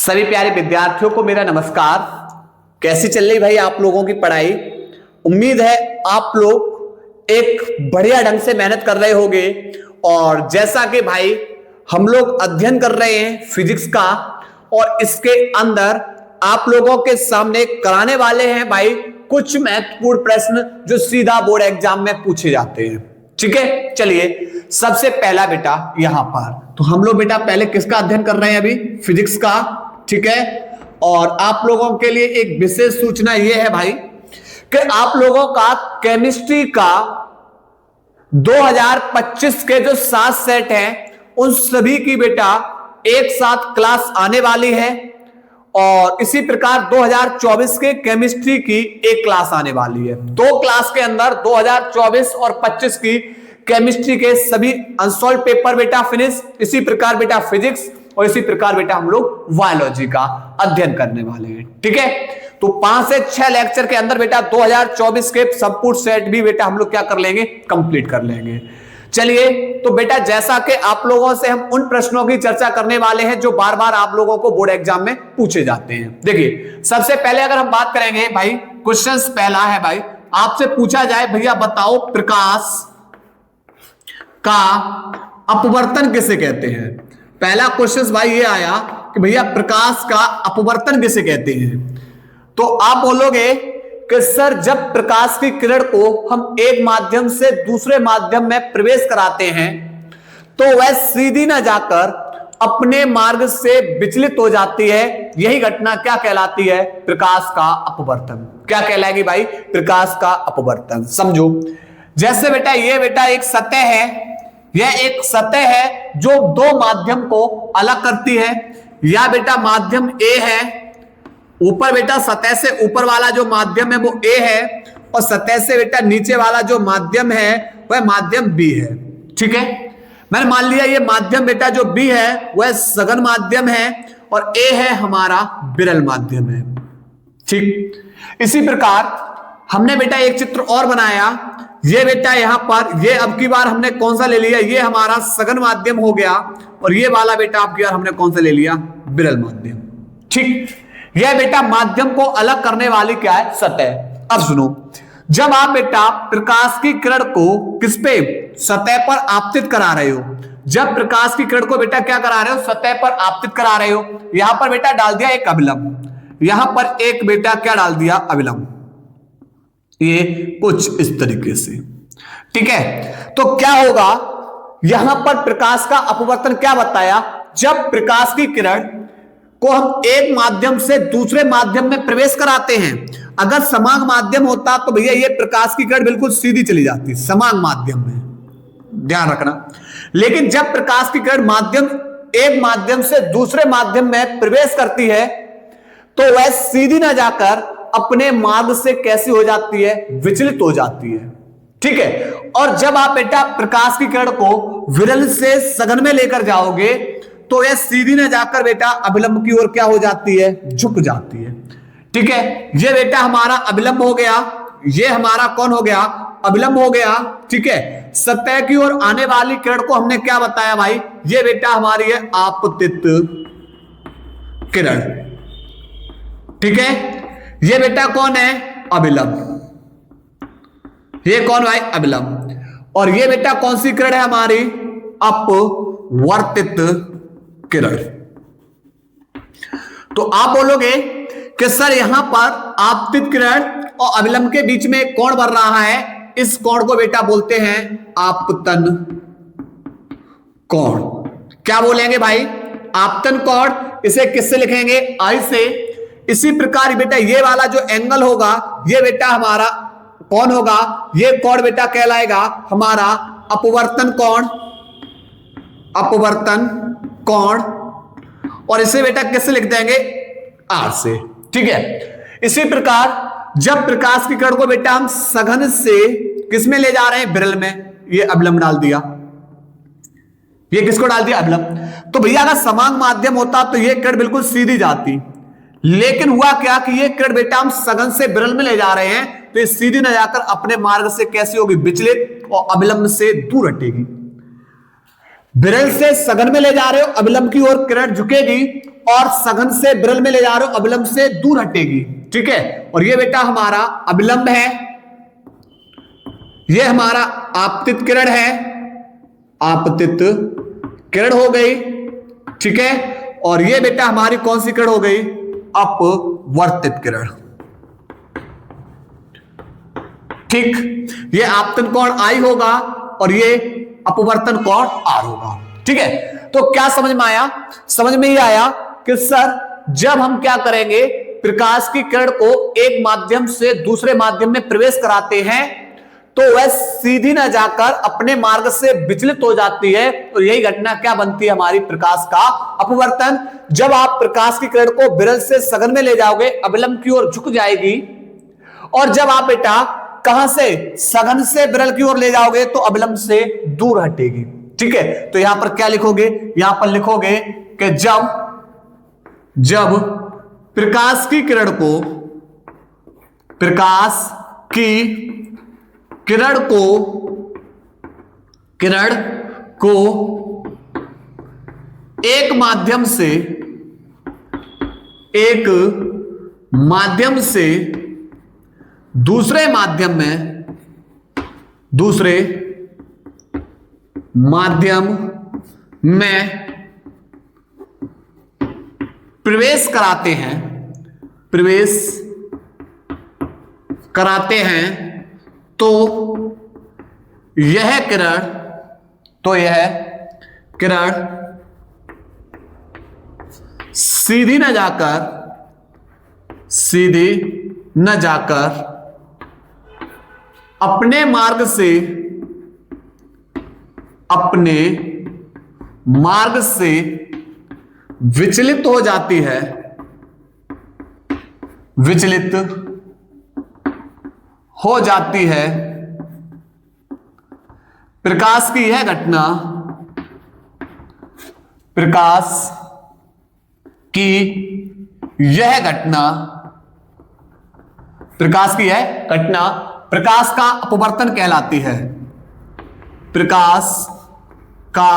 सभी प्यारे विद्यार्थियों को मेरा नमस्कार। कैसी चल रही भाई आप लोगों की पढ़ाई? उम्मीद है आप लोग एक बढ़िया ढंग से मेहनत कर रहे होंगे। और जैसा कि भाई हम लोग अध्ययन कर रहे हैं फिजिक्स का, और इसके अंदर आप लोगों के सामने कराने वाले हैं भाई कुछ महत्वपूर्ण प्रश्न जो सीधा बोर्ड एग्जाम में पूछे जाते हैं। ठीक है, चलिए सबसे पहला बेटा यहां पर तो हम लोग बेटा पहले किसका अध्ययन कर रहे हैं? अभी फिजिक्स का। ठीक है, और आप लोगों के लिए एक विशेष सूचना यह है भाई कि आप लोगों का केमिस्ट्री का 2025 के जो 7 सेट हैं उन सभी की बेटा एक साथ क्लास आने वाली है, और इसी प्रकार 2024 के केमिस्ट्री की एक क्लास आने वाली है। 2 क्लास के अंदर 2024 और 25 की केमिस्ट्री के सभी अनसॉल्व पेपर बेटा फिनिश। इसी प्रकार बेटा फिजिक्स और इसी प्रकार बेटा हम लोग बायोलॉजी का अध्ययन करने वाले हैं। ठीक है, तो 5 से 6 लेक्चर के अंदर बेटा 2024 के संपूर्ण सेट भी बेटा हम लोग क्या कर लेंगे? कंप्लीट कर लेंगे। चलिए तो बेटा जैसा कि आप लोगों से हम उन प्रश्नों की चर्चा करने वाले हैं जो बार बार आप लोगों को बोर्ड एग्जाम में पूछे जाते हैं। देखिए सबसे पहले अगर हम बात करेंगे भाई, क्वेश्चन पहला है भाई, आपसे पूछा जाए भैया बताओ प्रकाश का अपवर्तन किसे कहते हैं? पहला क्वेश्चन भाई ये आया कि भैया प्रकाश का अपवर्तन किसे कहते हैं? तो आप बोलोगे कि सर जब प्रकाश की किरण को हम एक माध्यम से दूसरे माध्यम में प्रवेश कराते हैं तो वह सीधी ना जाकर अपने मार्ग से विचलित हो जाती है। यही घटना क्या कहलाती है? प्रकाश का अपवर्तन। क्या कहलाएगी भाई? प्रकाश का अपवर्तन। समझो, जैसे बेटा ये बेटा एक सतह है, यह एक सतह है जो 2 माध्यम को अलग करती है। या बेटा माध्यम ए है, ऊपर बेटा सतह से ऊपर वाला जो माध्यम है वो ए है, और सतह से बेटा नीचे वाला जो माध्यम है वह माध्यम बी है। ठीक है, मैंने मान लिया ये माध्यम बेटा जो बी है वह सघन माध्यम है और ए है हमारा विरल माध्यम है। ठीक, इसी प्रकार हमने बेटा एक चित्र और बनाया। ये बेटा यहां पर ये अब की बार हमने कौन सा ले लिया? ये हमारा सघन माध्यम हो गया, और ये वाला बेटा अब की बार हमने कौन सा ले लिया? विरल माध्यम। ठीक, यह बेटा माध्यम को अलग करने वाली क्या है? सतह। अब सुनो, जब आप बेटा प्रकाश की किरण को किस पे? सतह पर आपतित करा रहे हो। जब प्रकाश की किरण को बेटा क्या करा रहे हो? सतह पर आपतित करा रहे हो। यहां पर बेटा डाल दिया एक अभिलंब, यहां पर एक बेटा क्या डाल दिया? अभिलंब। ये कुछ इस तरीके से। ठीक है, तो क्या होगा? यहां पर प्रकाश का अपवर्तन क्या बताया? जब प्रकाश की किरण को हम एक माध्यम से दूसरे माध्यम में प्रवेश कराते हैं, अगर समान माध्यम होता तो भैया ये प्रकाश की किरण बिल्कुल सीधी चली जाती समान माध्यम में, ध्यान रखना। लेकिन जब प्रकाश की किरण एक माध्यम से दूसरे माध्यम में प्रवेश करती है तो वह सीधी ना जाकर अपने मार्ग से कैसी हो जाती है? विचलित हो जाती है। ठीक है, और जब आप बेटा प्रकाश की किरण को विरल से सघन में लेकर जाओगे तो यह सीधी ना जाकर बेटा अभिलंब की ओर क्या हो जाती है? झुक जाती है। ठीक है, ये बेटा हमारा अभिलंब हो गया, ये हमारा कौन हो गया? अभिलंब हो गया। ठीक है, सतह की ओर आने वाली किरण को हमने क्या बताया भाई? ये बेटा हमारी है आपतित किरण। ठीक है, ये बेटा कौन है? अभिलंब। ये कौन भाई? अभिलंब। और ये बेटा कौन सी किरण है हमारी? अपवर्तित किरण। तो आप बोलोगे कि सर यहां पर आपतित किरण और अभिलंब के बीच में एक कोण बन रहा है, इस कोण को बेटा बोलते हैं आपतन कोण। क्या बोलेंगे भाई? आपतन कोण। इसे किससे लिखेंगे? आई से। इसी प्रकार बेटा ये वाला जो एंगल होगा ये बेटा हमारा कौन होगा? ये कोण बेटा कहलाएगा हमारा अपवर्तन कोण। अपवर्तन कोण। और इसे बेटा किससे लिख देंगे? आर से। ठीक है, इसी प्रकार जब प्रकाश की किरण को बेटा हम सघन से किसमें ले जा रहे हैं? विरल में। ये अभिलंब डाल दिया, ये किसको डाल दिया? अभिलंब। तो भैया अगर समान माध्यम होता तो ये किरण बिल्कुल सीधी जाती, लेकिन हुआ क्या कि ये किरण बेटा हम सघन से विरल में ले जा रहे हैं तो ये सीधी न जाकर अपने मार्ग से कैसी होगी? विचलित, और अभिलंब से दूर हटेगी। विरल से सघन में ले जा रहे हो, अविलंब की ओर किरण झुकेगी, और सघन से विरल में ले जा रहे हो, अविलंब से दूर हटेगी। ठीक है, और ये बेटा हमारा अविलंब है, ये हमारा आपतित किरण है, आपतित किरण हो गई। ठीक है, और ये बेटा हमारी कौन सी किरण हो गई? अपवर्तित किरण। ठीक, ये आपतन कोण आई होगा और ये अपवर्तन कोण आर होगा। ठीक है, तो क्या समझ में आया? समझ में ही आया कि सर जब हम क्या करेंगे, प्रकाश की किरण को एक माध्यम से दूसरे माध्यम में प्रवेश कराते हैं तो वह सीधी न जाकर अपने मार्ग से विचलित हो जाती है, और यही घटना क्या बनती है? हमारी प्रकाश का अपवर्तन। जब आप प्रकाश की किरण को विरल से सघन में ले जाओगे, अविलंब की ओर झुक जाएगी, और जब आप बेटा कहां से? सघन से विरल की ओर ले जाओगे तो अविलंब से दूर हटेगी। ठीक है, तो यहां पर क्या लिखोगे? यहां पर लिखोगे कि जब प्रकाश की किरण को एक माध्यम से दूसरे माध्यम में प्रवेश कराते हैं तो यह किरण सीधी न जाकर अपने मार्ग से विचलित हो जाती है, प्रकाश की यह घटना प्रकाश का अपवर्तन कहलाती है। प्रकाश का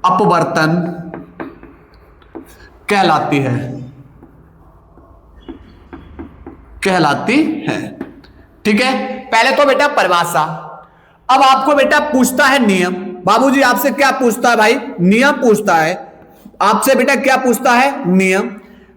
अपवर्तन कहलाती है। ठीक है, पहले तो बेटा परिभाषा। अब आपको बेटा पूछता है नियम। बाबूजी आपसे क्या पूछता है भाई? नियम पूछता है आपसे। बेटा क्या पूछता है? नियम,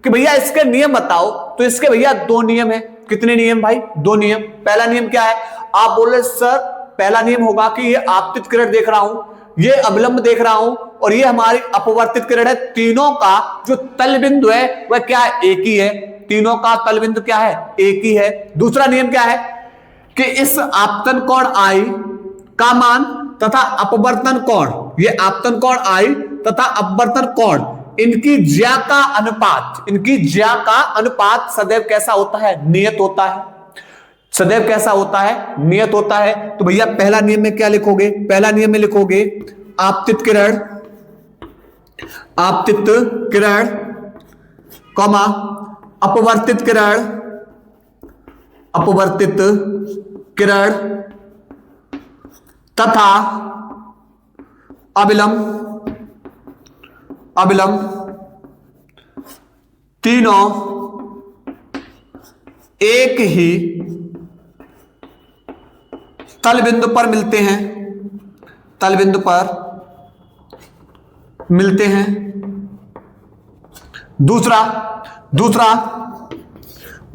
कि भैया इसके नियम बताओ। तो इसके भैया दो नियम है। कितने नियम भाई? दो नियम। पहला नियम क्या है? आप बोल रहे सर पहला नियम होगा कि ये आपतित किरण देख रहा हूं, ये अविलंब देख रहा हूं, और ये हमारी अपवर्तित किरण है। तीनों का जो तल बिंदु है वह क्या है? एक ही है। तीनों का तल बिंदु क्या है? एक ही है। दूसरा नियम क्या है? कि इस आपतन कोण आई का मान तथा अपवर्तन कोण, ये आपतन कोण आई तथा अपवर्तन कोण, इनकी ज्या का अनुपात सदैव कैसा होता है? नियत होता है। सदैव कैसा होता है? नियत होता है। तो भैया पहला नियम में क्या लिखोगे? पहला नियम में लिखोगे आपतित किरण कॉमा अपवर्तित किरण तथा अविलंब तीनों एक ही तल बिंदु पर मिलते हैं।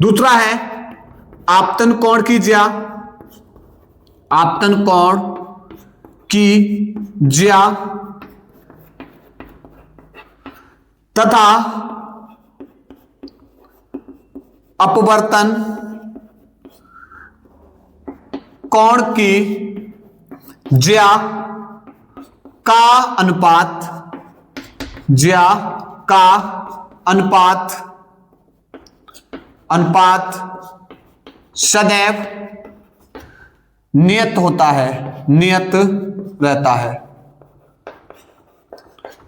दूसरा है आपतन कोण की ज्या। आपतन कोण की ज्या तथा अपवर्तन कोण की ज्या का अनुपात सदैव नियत होता है, नियत रहता है।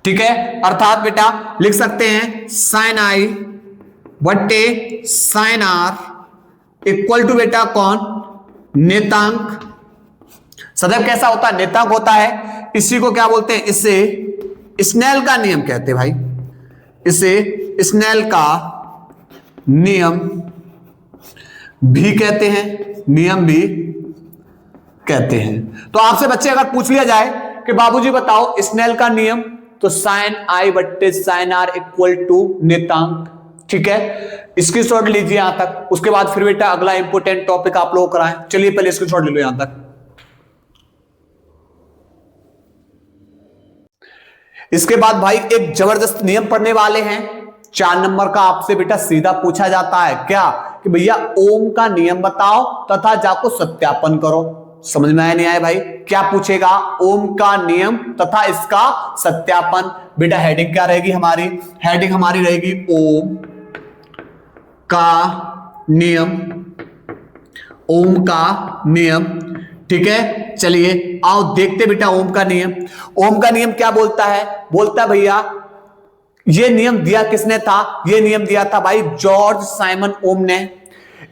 ठीक है, अर्थात बेटा लिख सकते हैं साइन आई बट्टे साइन आर इक्वल टू बेटा कौन? नेतांक सदैव कैसा होता है, नेतांक होता है। इसी को क्या बोलते हैं, इसे स्नेल का नियम कहते हैं भाई, इसे स्नेल का नियम भी कहते हैं, नियम भी कहते हैं। तो आपसे बच्चे अगर पूछ लिया जाए कि बाबूजी बताओ स्नेल का नियम, तो साइन आई बट्टे साइन आर इक्वल टू नेतांक, ठीक है। इसकी शॉर्ट लीजिए यहां तक, उसके बाद फिर बेटा अगला इंपोर्टेंट टॉपिक आप लोग कराएं। चलिए पहले इसकी शॉर्ट ले लो यहां तक। इसके बाद भाई एक जबरदस्त नियम पढ़ने वाले हैं, 4 नंबर का आपसे बेटा सीधा पूछा जाता है क्या, कि भैया ओम का नियम बताओ तथा जाको सत्यापन करो। समझ में आया नहीं आया भाई, क्या पूछेगा, ओम का नियम तथा इसका सत्यापन। बेटा हेडिंग क्या रहेगी हमारी, हेडिंग हमारी रहेगी ओम का नियम, ओम का नियम, ठीक है। चलिए आओ देखते बेटा ओम का नियम। ओम का नियम क्या बोलता है, बोलता है भैया ये नियम दिया किसने था, ये नियम दिया था भाई जॉर्ज साइमन ओम ने।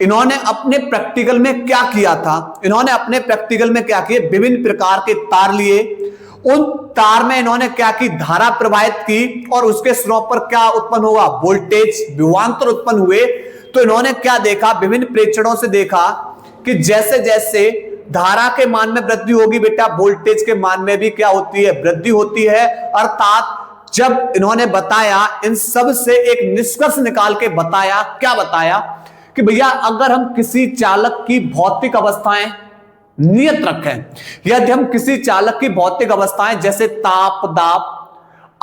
इन्होंने अपने प्रैक्टिकल में क्या किया था, इन्होंने अपने प्रैक्टिकल में क्या किए, विभिन्न प्रकार के तार लिए, उन तार में इन्होंने क्या की, धारा प्रवाहित की और उसके स्रोत पर क्या उत्पन्न होगा, वोल्टेज विभवांतर उत्पन्न हुए। तो इन्होंने क्या देखा, विभिन्न प्रेक्षणों से देखा कि जैसे जैसे धारा के मान में वृद्धि होगी बेटा वोल्टेज के मान में भी क्या होती है, वृद्धि होती है। अर्थात जब इन्होंने बताया, इन सब से एक निष्कर्ष निकाल के बताया, क्या बताया कि भैया अगर हम किसी चालक की भौतिक अवस्थाएं नियत रखें, यदि हम किसी चालक की भौतिक अवस्थाएं जैसे ताप दाब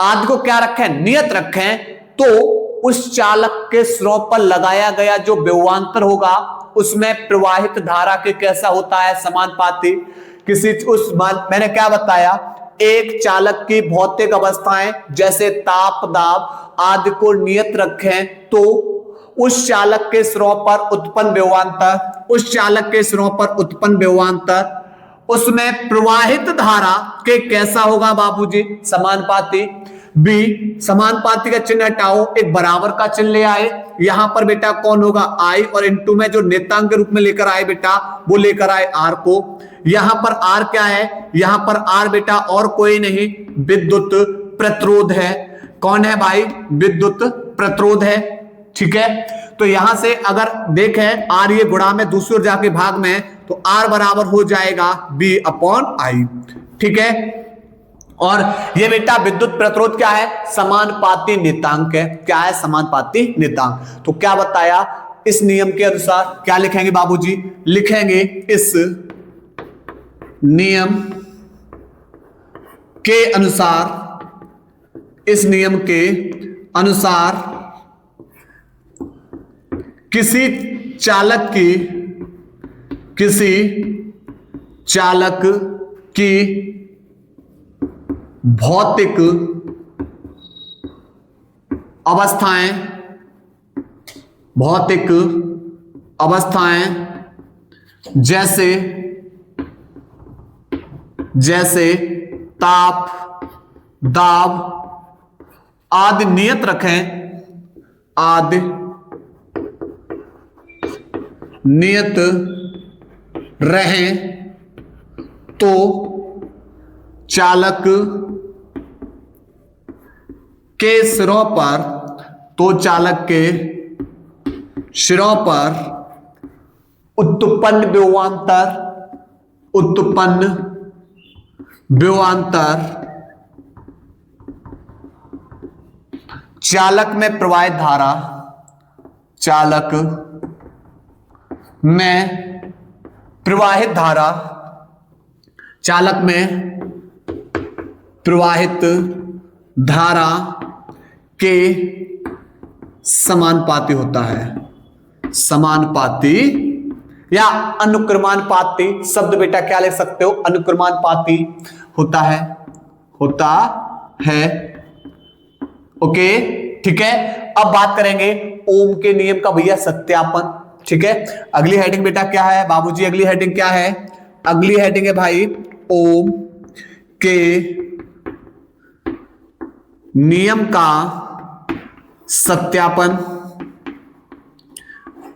आदि को क्या रखें, नियत रखें, तो उस चालक के स्रोत पर लगाया गया जो विभवांतर होगा उसमें प्रवाहित धारा के कैसा होता है, समानुपाती। किसी उस मैंने क्या बताया, एक चालक की भौतिक अवस्थाएं जैसे ताप दाब आदि को नियत रखें तो उस चालक के स्रोत पर उत्पन्न विभवांतर, उस चालक के स्रोत पर उत्पन्न विभवांतर उसमें प्रवाहित धारा के कैसा होगा बाबूजी, समानुपाती। बी, समानुपाती का चिन्ह हटाओ, एक बराबर का चिन्ह ले आए, यहां पर बेटा कौन होगा आई, और इनटू में जो नेतांक के रूप में लेकर आए बेटा वो लेकर आए आर को। यहां पर आर क्या है, यहां पर आर बेटा और कोई नहीं विद्युत प्रतिरोध है। कौन है भाई, विद्युत प्रतिरोध है, ठीक है। तो यहां से अगर देखें आर ये गुणा में दूसरी ओर जाके भाग में, तो आर बराबर हो जाएगा बी अपॉन आई, ठीक है। और ये बेटा विद्युत प्रतिरोध क्या है, समानुपाती नियतांक है, क्या है, समानुपाती नियतांक। तो क्या बताया, इस नियम के अनुसार क्या लिखेंगे बाबूजी, लिखेंगे इस नियम के अनुसार, इस नियम के अनुसार किसी चालक की भौतिक अवस्थाएं जैसे ताप दाब आदि नियत रखें, आदि नियत रहें तो चालक के सिरों पर, तो चालक के सिरों पर उत्पन्न विभवांतर चालक में प्रवाहित धारा, चालक में प्रवाहित धारा, चालक में प्रवाहित धारा के समानुपाती होता है, समानुपाती या अनुक्रमानुपाती शब्द बेटा क्या ले सकते हो, अनुक्रमानुपाती होता है, ओके, ठीक है। अब बात करेंगे ओम के नियम का भैया सत्यापन, ठीक है। अगली हेडिंग बेटा क्या है बाबूजी, अगली हेडिंग क्या है, अगली हेडिंग है भाई ओम के नियम का सत्यापन।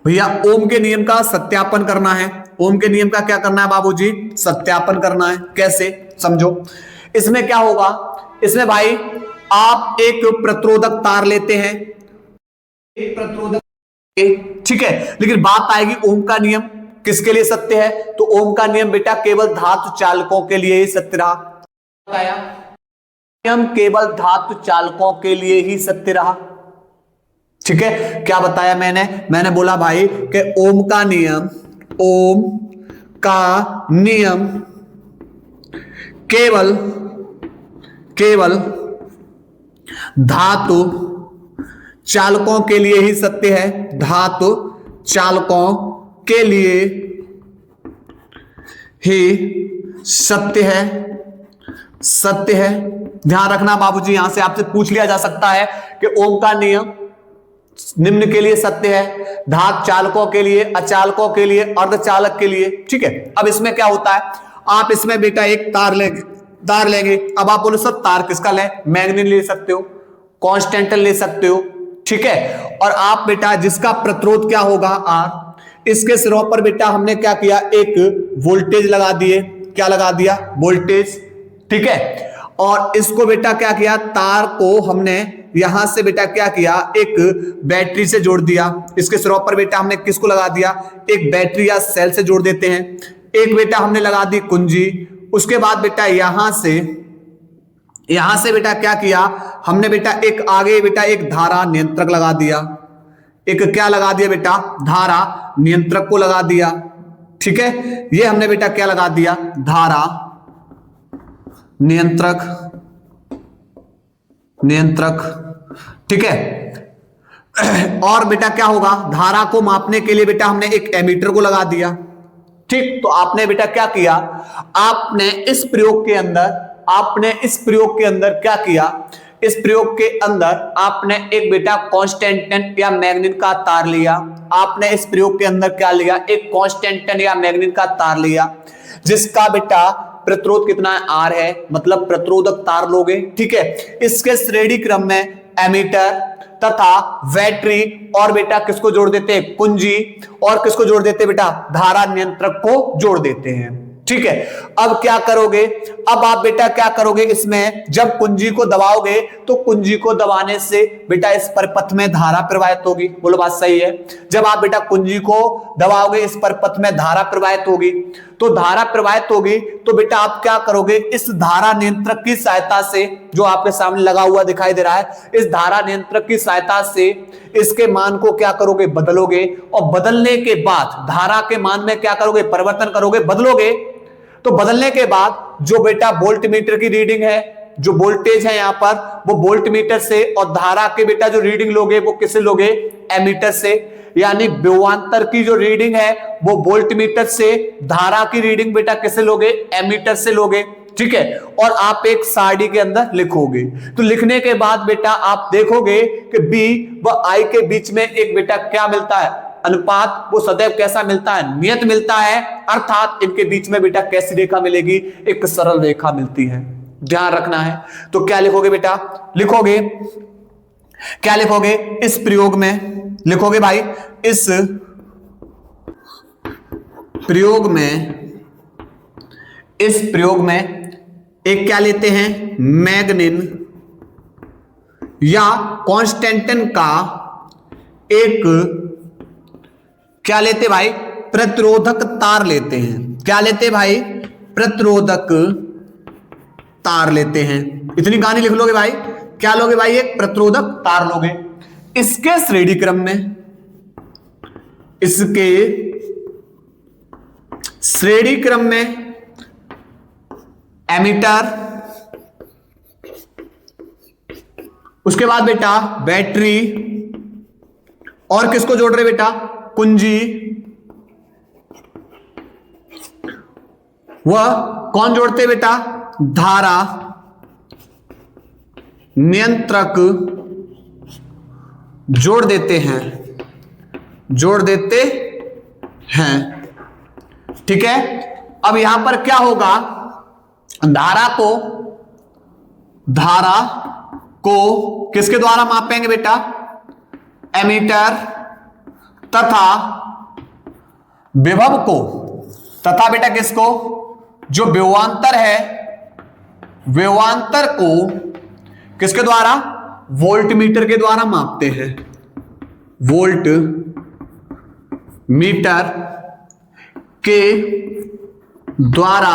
भैया ओम के नियम का सत्यापन करना है, ओम के नियम का क्या करना है बाबूजी, सत्यापन करना है। कैसे, समझो। इसमें क्या होगा, इसमें भाई आप एक प्रतिरोधक तार लेते हैं, एक प्रतिरोधक, ठीक है, लेकिन बात आएगी ओम का नियम किसके लिए सत्य है, तो ओम का नियम बेटा केवल धातु चालकों के लिए ही सत्य रहा। नियम केवल धातु चालकों के लिए ही सत्य रहा, ठीक है। क्या बताया मैंने बोला भाई कि ओम का नियम, ओम का नियम केवल धातु चालकों के लिए ही सत्य है, धातु चालकों के लिए ही सत्य है, सत्य है। ध्यान रखना बाबूजी, यहां से आपसे पूछ लिया जा सकता है कि ओम का नियम निम्न के लिए सत्य है, धातु चालकों के लिए, अचालकों के लिए, अर्धचालक के लिए, ठीक है। अब इसमें क्या होता है, आप इसमें बेटा एक तार लेंगे। अब आप बोलो सर तार किसका लें, मैग्नीन ले सकते हो, कॉन्स्टेंटल ले सकते हो, ठीक है। और आप बेटा जिसका प्रतिरोध क्या होगा आर, इसके सिरों पर बेटा हमने क्या किया, एक वोल्टेज लगा दिए, क्या लगा दिया, वोल्टेज, ठीक है। और इसको बेटा क्या किया, तार को हमने यहां से बेटा क्या किया, एक बैटरी से जोड़ दिया। इसके सिरों पर बेटा हमने किसको लगा दिया, एक बैटरी या सेल से जोड़ देते हैं। एक बेटा हमने लगा दी कुंजी। उसके बाद बेटा यहां से बेटा क्या किया हमने बेटा, एक आगे बेटा एक धारा नियंत्रक लगा दिया, एक क्या लगा दिया बेटा, धारा नियंत्रक को लगा दिया, ठीक है। ये हमने बेटा क्या लगा दिया, धारा नियंत्रक, ठीक है। और बेटा क्या होगा, धारा को मापने के लिए बेटा हमने एक एमीटर को लगा दिया, ठीक। तो आपने बेटा क्या किया, आपने इस प्रयोग के अंदर क्या किया, इस प्रयोग के अंदर आपने एक बेटा कांस्टेंटन या मैग्नीन का तार लिया। आपने इस प्रयोग के अंदर क्या लिया, एक कांस्टेंटन या मैग्नीन का तार लिया, जिसका बेटा प्रतिरोध कितना है, आर है, मतलब प्रतिरोधक तार लोगे, ठीक है। इसके श्रेणी क्रम में एमीटर तथा बैटरी और बेटा किसको जोड़ देते हैं, कुंजी, और किसको जोड़ देते हैं बेटा, धारा नियंत्रक को जोड़ देते हैं, ठीक है। अब क्या करोगे, अब आप बेटा क्या करोगे, इसमें जब कुंजी को दबाओगे तो कुंजी को दबाने से बेटा इस परिपथ में धारा प्रवाहित होगी, बोलो बात सही है। जब आप बेटा कुंजी को दबाओगे इस परिपथ में धारा प्रवाहित होगी, तो धारा प्रवाहित होगी तो बेटा आप क्या करोगे, इस धारा नियंत्रक की सहायता से, जो आपके सामने लगा हुआ दिखाई दे रहा है, इस धारा नियंत्रक की सहायता से इसके मान को क्या करोगे, बदलोगे। और बदलने के बाद धारा के मान में क्या करोगे, परिवर्तन करोगे, बदलोगे। तो बदलने के बाद जो बेटा वोल्ट मीटर की रीडिंग है, जो वोल्टेज है यहां पर, वो वोल्ट मीटर से, और धारा के बेटा जो रीडिंग लोगे वो किससे लोगे, एमीटर से। यानी विभवांतर की जो रीडिंग है वो वोल्ट मीटर से, धारा की रीडिंग बेटा किससे लोगे, एमीटर से लोगे, ठीक है। और आप एक सारणी के अंदर लिखोगे। तो लिखने के बाद बेटा आप देखोगे कि बी व आई के बीच में एक बेटा क्या मिलता है, अनुपात, वो सदैव कैसा मिलता है, नियत मिलता है। अर्थात इनके बीच में बेटा कैसी रेखा मिलेगी, एक सरल रेखा मिलती है, ध्यान रखना है। तो क्या लिखोगे बेटा, लिखोगे क्या, लिखोगे इस प्रयोग में, लिखोगे भाई इस प्रयोग में एक क्या लेते हैं, मैग्नीन या कांस्टेंटन का एक क्या लेते भाई, प्रतिरोधक तार लेते हैं। क्या लेते भाई, प्रतिरोधक तार लेते हैं। इतनी कहानी लिख लोगे भाई, क्या लोगे भाई, एक प्रतिरोधक तार लोगे। इसके श्रेणी क्रम में, इसके श्रेणी क्रम में एमीटर, उसके बाद बेटा बैटरी, और किसको जोड़ रहे बेटा, कुंजी। वह कौन जोड़ते बेटा, धारा नियंत्रक जोड़ देते हैं, ठीक है। अब यहां पर क्या होगा, धारा को किसके द्वारा मापेंगे बेटा, एमीटर, तथा विभव को तथा बेटा किसको, जो विभवांतर है, विभवांतर को किसके द्वारा, वोल्ट मीटर के द्वारा मापते हैं, वोल्ट मीटर के द्वारा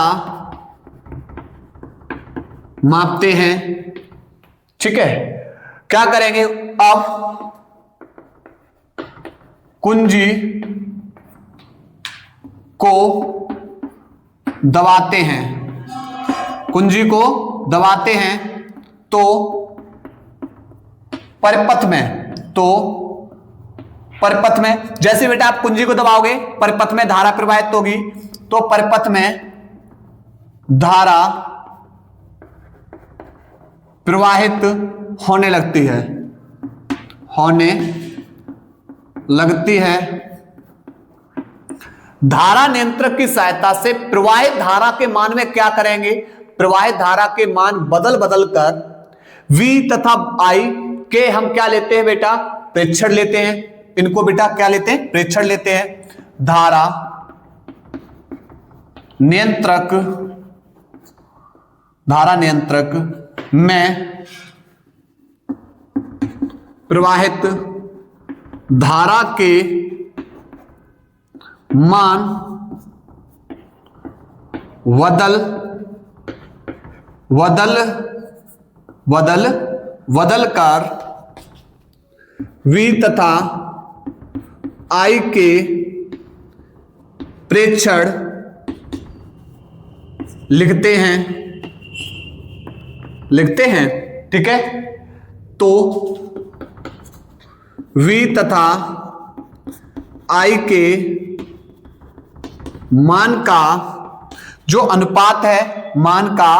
मापते हैं। ठीक है, क्या करेंगे अब, कुंजी को दबाते हैं, कुंजी को दबाते हैं तो परिपथ में, तो परिपथ में जैसे बेटा आप कुंजी को दबाओगे परिपथ में धारा प्रवाहित होगी, तो परिपथ में धारा प्रवाहित होने लगती है, होने लगती है। धारा नियंत्रक की सहायता से प्रवाहित धारा के मान में क्या करेंगे, प्रवाहित धारा के मान बदल बदल कर V तथा I के हम क्या लेते हैं बेटा, प्रेक्षण लेते हैं, इनको बेटा क्या लेते हैं, प्रेक्षण लेते हैं। धारा नियंत्रक, धारा नियंत्रक में प्रवाहित धारा के मान बदल कर V तथा I के प्रेक्षण लिखते हैं। ठीक है, तो V तथा I के मान का जो अनुपात है, मान का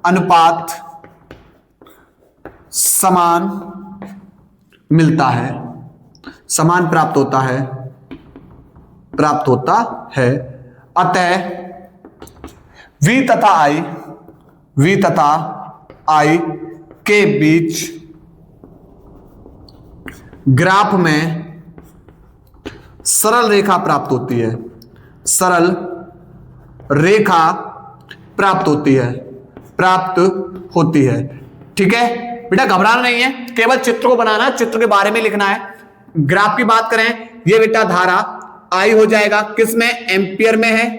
अनुपात समान मिलता है, समान प्राप्त होता है। अतः V तथा I के बीच ग्राफ में सरल रेखा प्राप्त होती है, सरल रेखा प्राप्त होती है। ठीक है बेटा, घबराना नहीं है, केवल चित्र को बनाना, चित्र के बारे में लिखना है। ग्राफ की बात करें, ये बेटा धारा I हो जाएगा, किसमें, एंपियर में है।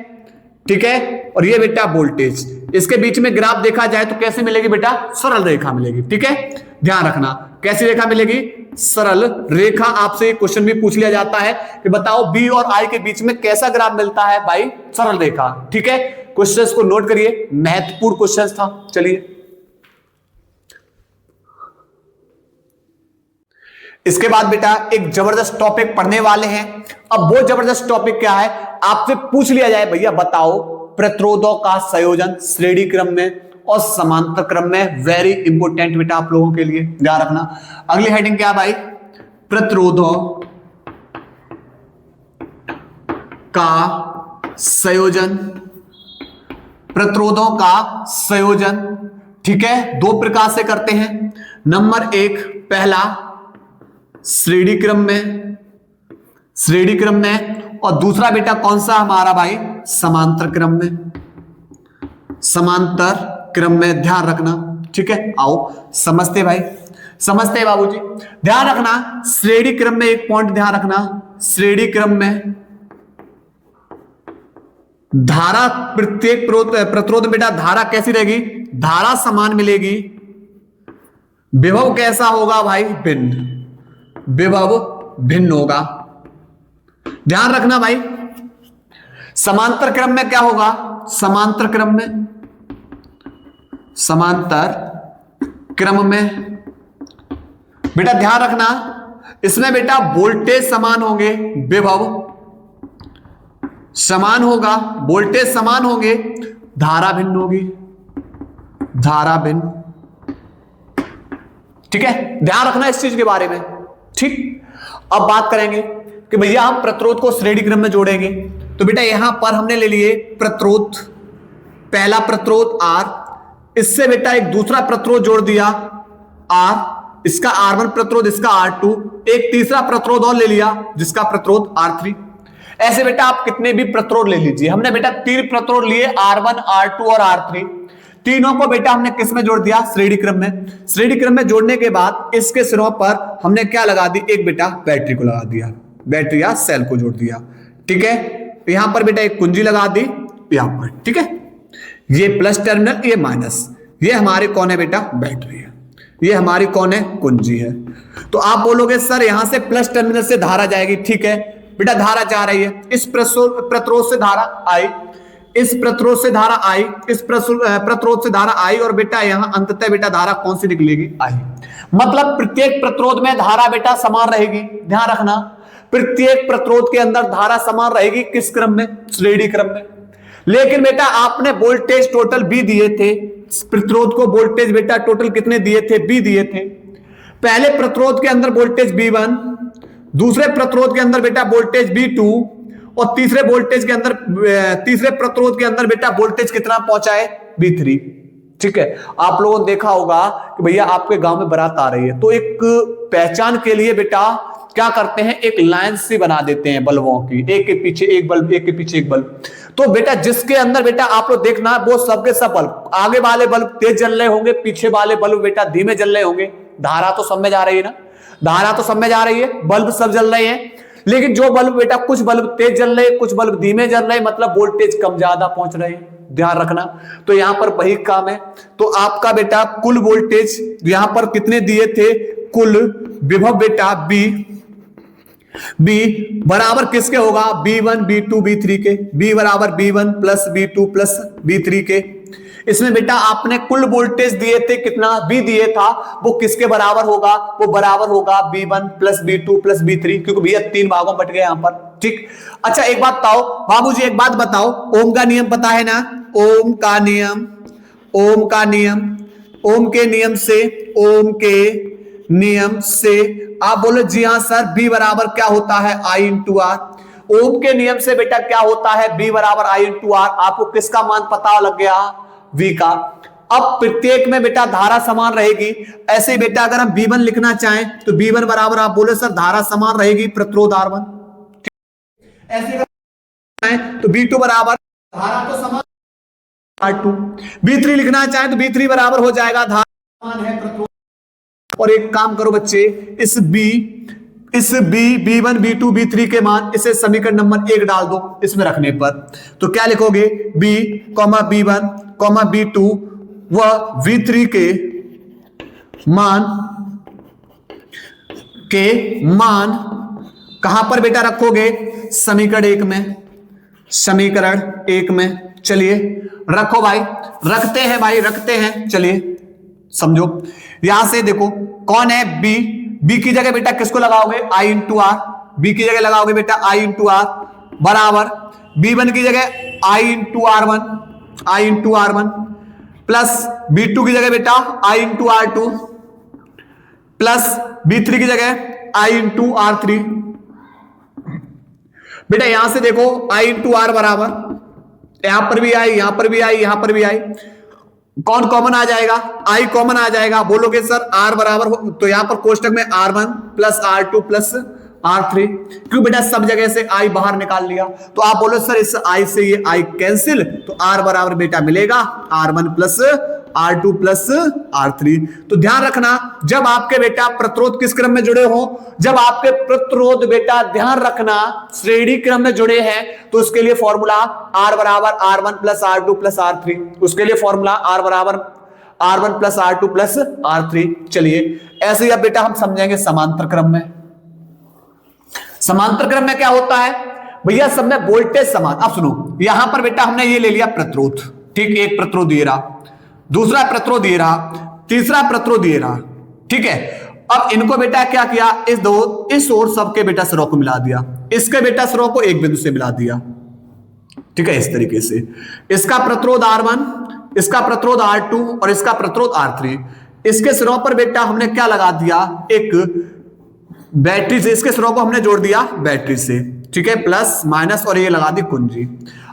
ठीक है, और ये बेटा वोल्टेज, इसके बीच में ग्राफ देखा जाए तो कैसे मिलेगी बेटा, सरल रेखा मिलेगी। ठीक है, ध्यान रखना कैसी रेखा मिलेगी, सरल रेखा। आपसे क्वेश्चन भी पूछ लिया जाता है कि बताओ B और I के बीच में कैसा ग्राफ मिलता है भाई, सरल रेखा। ठीक है, क्वेश्चंस को नोट करिए, महत्वपूर्ण क्वेश्चंस था। चलिए इसके बाद बेटा एक जबरदस्त टॉपिक पढ़ने वाले हैं। अब वो जबरदस्त टॉपिक क्या है, आपसे पूछ लिया जाए भैया बताओ प्रतिरोधों का संयोजन श्रेणी क्रम में और समांतर क्रम में, वेरी इंपोर्टेंट बेटा आप लोगों के लिए, ध्यान रखना। अगली हेडिंग क्या भाई, प्रतिरोधों का संयोजन, प्रतिरोधों का संयोजन। ठीक है, दो प्रकार से करते हैं। नंबर एक, पहला श्रेणी क्रम में, और दूसरा बेटा कौन सा हमारा भाई, समांतर क्रम में, ध्यान रखना। ठीक है, आओ समझते भाई, समझते बाबूजी, ध्यान रखना। श्रेणी क्रम में एक पॉइंट ध्यान रखना, श्रेणी क्रम में धारा, प्रत्येक प्रतिरोध में बेटा धारा कैसी रहेगी, धारा समान मिलेगी, विभव कैसा होगा भाई, भिन्न, विभव भिन्न होगा। ध्यान रखना भाई। समांतर क्रम में क्या होगा, समांतर क्रम में बेटा ध्यान रखना, इसमें बेटा वोल्टेज समान होंगे, विभव समान होगा, वोल्टेज समान होंगे, धारा भिन्न होगी, धारा भिन्न। ठीक है, ध्यान रखना इस चीज के बारे में। ठीक, अब बात करेंगे कि भैया हम प्रतिरोध को श्रेणी क्रम में जोड़ेंगे, तो बेटा यहां पर हमने ले लिए प्रतिरोध, पहला प्रतिरोध R, इससे बेटा एक दूसरा प्रतिरोध जोड़ दिया R, इसका R1 प्रतिरोध, इसका R2, एक तीसरा प्रतिरोध और ले लिया जिसका प्रतिरोध R3। ऐसे बेटा आप कितने भी प्रतिरोध ले लीजिए, हमने बेटा 3 प्रतिरोध लिए R1, R2 और R3, तीनों को बेटा हमने किस में जोड़ दिया, श्रेणी क्रम में। श्रेणी क्रम में जोड़ने के बाद इसके सिरों पर हमने क्या लगा दी, एक बेटा बैटरी को लगा दिया, बैटरी या सेल को जोड़ दिया, ठीक है। यहां पर बेटा एक कुंजी लगा दी यहां पर, ठीक है। ये प्लस टर्मिनल, ये माइनस, ये हमारे कौन है बेटा, बैटरी है, ये हमारी कौन है, कुंजी है। तो आप बोलोगे सर यहां से प्लस टर्मिनल से धारा जाएगी, ठीक है बेटा, धारा जा रही है, इस प्रतिरोध से धारा आई, इस प्रतिरोध से धारा आई, इस प्रतिरोध से धारा आई, और बेटा यहां अंततः बेटा धारा कौन सी निकलेगी, आई। मतलब प्रत्येक प्रतिरोध में धारा बेटा समान रहेगी, ध्यान रखना, प्रत्येक प्रतिरोध के अंदर धारा समान रहेगी, किस क्रम में, श्रेणी क्रम में। लेकिन बेटा आपने वोल्टेज टोटल बी दिए थे, प्रतिरोध को वोल्टेज बेटा टोटल कितने दिए थे, बी दिए थे। पहले प्रतिरोध के अंदर वोल्टेज B1, दूसरे प्रतिरोध के अंदर बेटा वोल्टेज B2, और तीसरे प्रतिरोध के अंदर बेटा वोल्टेज कितना पहुंचा है, B3, ठीक है। आप लोगों ने देखा होगा कि भैया आपके गांव में बारात आ रही है, तो एक पहचान के लिए बेटा क्या करते हैं, एक लाइन सी बना देते हैं बल्बों की, एक के पीछे एक बल्ब, एक के पीछे एक बल्ब। तो बेटा जिसके अंदर बेटा आप लोग देखना वो सबके सब बल्ब, आगे वाले बल्ब तेज जल रहे होंगे, पीछे वाले बल्ब बेटा धीमे जल रहे होंगे, धारा तो सब में जा रही है ना, धारा तो सब में जा रही है, बल्ब सब जल रहे हैं। लेकिन जो बल्ब बेटा, कुछ बल्ब तेज जल रहे, कुछ बल्ब धीमे जल रहे, मतलब वोल्टेज कम ज्यादा पहुंच रहे हैं, ध्यान रखना। तो यहां पर वही काम है। तो आपका बेटा कुल वोल्टेज यहां पर कितने दिए थे, कुल विभव बेटा B बराबर किसके होगा, B1, B2, B3 के, B बराबर B1 plus B2 plus B3 के। इसमें बेटा आपने कुल वोल्टेज दिए थे कितना, B दिए था, वो किसके बराबर होगा, वो बराबर होगा B1 plus B2 plus B3, क्योंकि भैया 3 भागों में बट गए यहां पर, ठीक। अच्छा एक बात बताओ बाबूजी, एक बात बताओ, ओम का नियम पता है ना, ओम का नियम, ओम का नियम, ओम के नियम से, ओम के नियम से आप बोले जी हां सर, B बराबर क्या होता है, I इंटू आर। ओम के नियम से बेटा क्या होता है, B बराबर I इंटू आर। आपको किसका मान पता लग गया, V का। अब प्रत्येक में बेटा धारा समान रहेगी, ऐसे बेटा अगर हम V1 लिखना चाहें तो V1 बराबर आप बोले सर धारा समान रहेगी प्रतिरोध R1, ऐसे तो B2 बराबर धारा तो समान R2। B3 लिखना चाहें तो B3 बराबर हो जाएगा धारा समान है प्रतिरोध। और एक काम करो बच्चे, इस B1, B2, B3 के मान इसे समीकरण नंबर 1 डाल दो इसमें रखने पर, तो क्या लिखोगे, B, B1, B2 व V3 के मान कहां पर बेटा रखोगे, समीकरण 1 में, समीकरण 1 में। चलिए रखो भाई, रखते हैं भाई, रखते हैं, चलिए समझो। यहां से देखो कौन है, B की जगह बेटा किसको लगाओगे, I इंटू आर, B की जगह लगाओगे बेटा I इंटू आर बराबर B1 की जगह I into R1 plus B2 की जगह बेटा I into R2 plus B3 की जगह I इंटू R3। बेटा यहां से देखो I इंटू आर बराबर, यहां पर भी आई, यहां पर भी आई, यहां पर भी आई, कौन कॉमन आ जाएगा, I कॉमन आ जाएगा। बोलोगे सर R बराबर, तो यहां पर कोष्टक में R1 plus R2 plus R3, क्यों बेटा सब जगह से I बाहर निकाल लिया। तो आप बोलो सर इस I से ये I कैंसिल, तो R बराबर बेटा मिलेगा R1 plus R2 plus R3। तो ध्यान रखना, जब आपके बेटा प्रतिरोध किस क्रम में जुड़े हो, जब आपके प्रतिरोध बेटा ध्यान रखना श्रेणी क्रम में जुड़े हैं, तो उसके लिए फॉर्मूला R बराबर R1 plus R2 plus R3, उसके लिए फॉर्मूला R बराबर R1 plus R2 plus R3। चलिए ऐसे ही अब बेटा हम समझेंगे समांतर क्रम में। समांतर क्रम में क्या होता है भैया, सब में वोल्टेज समान। अब सुनो, यहां पर बेटा हमने ये ले लिया प्रतिरोध, ठीक, एक प्रतिरोध ये रहा, दूसरा प्रतिरोध ये रहा, तीसरा प्रतिरोध ये रहा, ठीक है। अब इनको बेटा क्या किया, इस और सबके बेटा सिरों को मिला दिया, इसके बेटा सिरों को एक बिंदु से मिला दिया, ठीक है, इस तरीके से। इसका प्रतिरोध R1, इसका प्रतिरोध R2 और इसका प्रतिरोध R3, इसके सिरों पर बेटा हमने क्या लगा दिया, एक बैटरी से, इसके सिरों को हमने जोड़ दिया बैटरी से, ठीक है, प्लस माइनस, और ये लगा दी कुंजी।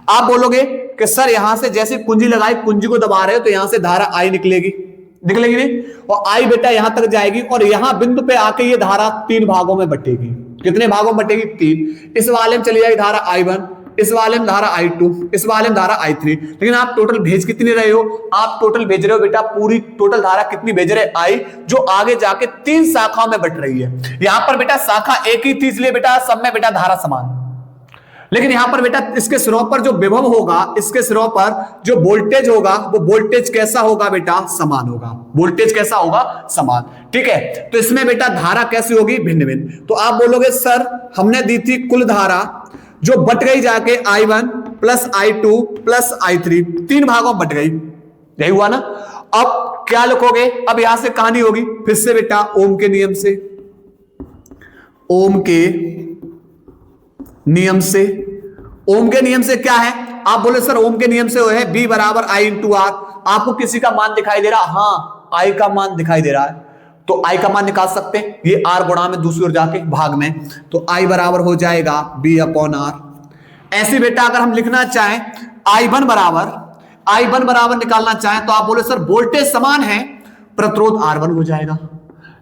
आप बोलोगे कि सर यहां से जैसे कुंजी लगाई, कुंजी को दबा रहे हो तो यहां से धारा I निकलेगी, दिख लेगी नहीं, और आई बेटा यहां तक जाएगी और यहां बिंदु पे आके ये धारा 3 भागों में बटेगी। कितने भागों में बटेगी? 3। इस वाले में चली जाएगी धारा I1, इस वाले में धारा I2, इस वाले में धारा I3। लेकिन आप टोटल भेज कितनी रहे हो? आप टोटल भेज रहे हो बेटा पूरी टोटल धारा कितनी भेज रहे? I, जो आगे जाके 3 शाखाओं में बट रही है। यहां पर बेटा शाखा एक ही थी, इसलिए बेटा सब में बेटा धारा समान। लेकिन यहां पर बेटा इसके सिरों पर जो विभव होगा, इसके सिरों पर जो वोल्टेज होगा, वो वोल्टेज कैसा होगा बेटा? समान होगा। वोल्टेज कैसा होगा? समान। ठीक है, तो इसमें बेटा धारा कैसी होगी? भिन्न भिन्न। तो आप बोलोगे सर हमने दी थी कुल धारा जो बट गई जाके I1 plus I2 plus I3, 3 भागों में बट गई, यही हुआ ना। अब क्या लिखोगे? अब यहां से कहानी होगी फिर से बेटा ओम के नियम से। ओम के नियम से, ओम के नियम से क्या है? आप बोले सर ओम के नियम से वो है B बराबर I इंटू आर। आपको किसी का मान दिखाई दे रहा? हाँ, I का मान दिखाई दे रहा है, तो I का मान निकाल सकते हैं। ये R गुणा में दूसरी ओर जाके भाग में, तो I बराबर हो जाएगा B अपॉन R। ऐसे बेटा अगर हम लिखना चाहें I1 बराबर निकालना चाहें तो आप बोले सर वोल्टेज समान है, प्रतिरोध R1 हो जाएगा।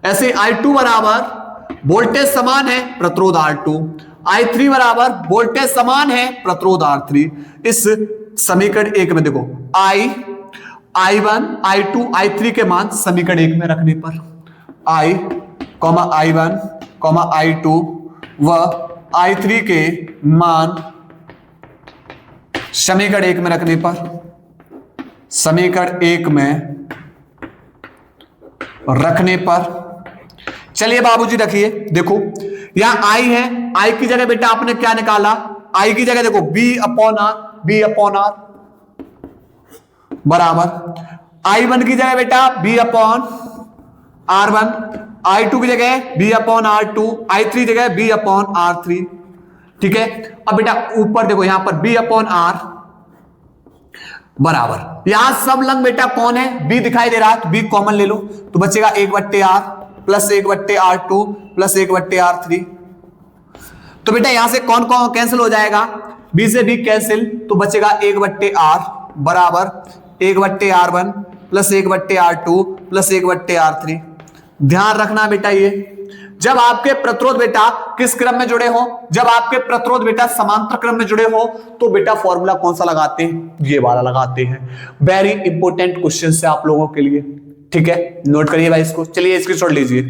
ऐसे I2 बराबर वोल्टेज समान है, प्रतिरोध R2। I3 बराबर वोल्टेज समान है, प्रतिरोध R3। इस समीकरण 1 में देखो I1, I2, I3 के मान समीकरण 1 में रखने पर I1, I2 व I3 के मान समीकरण 1 में रखने पर, समीकरण 1 में रखने पर, चलिए बाबूजी रखिए। देखो यहां I है, I की जगह बेटा आपने क्या निकाला? I की जगह देखो B अपॉन R बराबर I1 की जगह बेटा B अपॉन R1, I2 की जगह B अपॉन R2, I3 की जगह B अपॉन R3। ठीक है, अब बेटा ऊपर देखो यहां पर B अपॉन R बराबर, यहां सब लंग बेटा कौन है? B दिखाई दे रहा है, तो B कॉमन ले लो तो बचेगा 1/R plus 1/R2 plus 1/R3। तो बेटा यहां से कौन कौन कैंसिल हो जाएगा? B से B कैंसिल, तो बचेगा 1/R बराबर 1/R1 plus 1/R2 plus 1/R3। ध्यान रखना बेटा, ये जब आपके प्रतिरोध बेटा किस क्रम में जुड़े हो, जब आपके प्रतिरोध बेटा समांतर क्रम में जुड़े हो, तो बेटा फॉर्मूला कौन सा लगाते हैं? ये वाला लगाते हैं। वेरी इंपॉर्टेंट क्वेश्चन है आप लोगों के लिए। ठीक है, नोट करिए भाई इसको। चलिए स्क्रीनशॉट लीजिए।